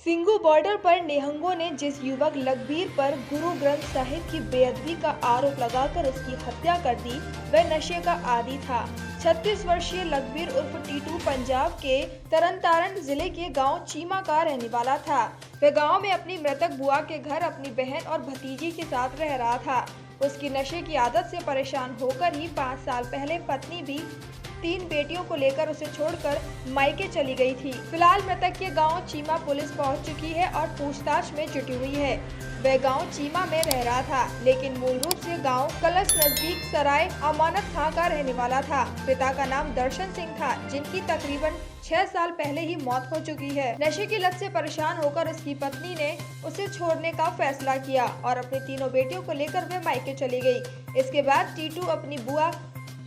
Singhu border पर निहंगों ने जिस युवक लखबीर पर गुरु ग्रंथ साहिब की बेअदबी का आरोप लगाकर उसकी हत्या कर दी, वह नशे का आदी था। 36 वर्षीय लखबीर उर्फ टीटू पंजाब के तरनतारन जिले के गांव चीमा का रहने वाला था। वह गांव में अपनी मृतक बुआ के घर अपनी बहन और भतीजी के साथ रह रहा था। उसकी नशे की आदत से परेशान होकर ही 5 साल पहले पत्नी भी 3 बेटियों को लेकर उसे छोड़कर मायके चली गई थी। फिलहाल मृतक के गांव चीमा पुलिस पहुंच चुकी है और पूछताछ में जुटी हुई है। वह गांव चीमा में रह रहा था, लेकिन मूल रूप से गांव कलश नजदीक सराय अमानत खां का रहने वाला था। पिता का नाम दर्शन सिंह था, जिनकी तकरीबन 6 साल पहले ही मौत हो चुकी है। नशे की लत से परेशान होकर उसकी पत्नी ने उसे छोड़ने का फैसला किया और अपनी तीनों बेटियों को लेकर वह मायके चली गई। इसके बाद टीटू अपनी बुआ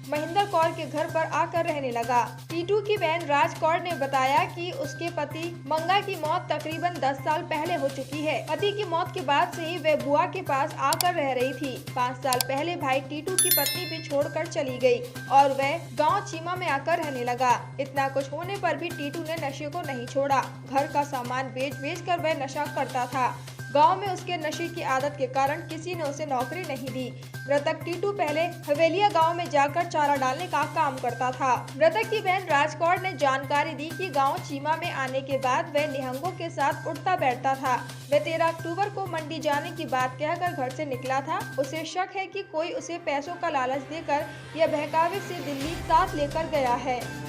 महेंद्र कौर के घर पर आकर रहने लगा। टीटू की बहन राज कौर ने बताया कि उसके पति मंगा की मौत तकरीबन 10 साल पहले हो चुकी है। पति की मौत के बाद से ही वह बुआ के पास आकर रह रही थी। 5 साल पहले भाई टीटू की पत्नी भी छोड़कर चली गई और वह गांव चीमा में आकर रहने लगा। इतना कुछ होने पर भी टीटू ने नशे को नहीं छोड़ा। घर का सामान बेच कर वह नशा करता था। गांव में उसके नशे की आदत के कारण किसी ने उसे नौकरी नहीं दी। मृतक टीटू पहले हवेलिया गांव में जाकर चारा डालने का काम करता था। मृतक की बहन राजकौर ने जानकारी दी कि गांव चीमा में आने के बाद वह निहंगों के साथ उठता बैठता था। वह 13 अक्टूबर को मंडी जाने की बात कहकर घर से निकला था। उसे शक है कि कोई उसे पैसों का लालच देकर या बहकावे से दिल्ली साथ लेकर गया है।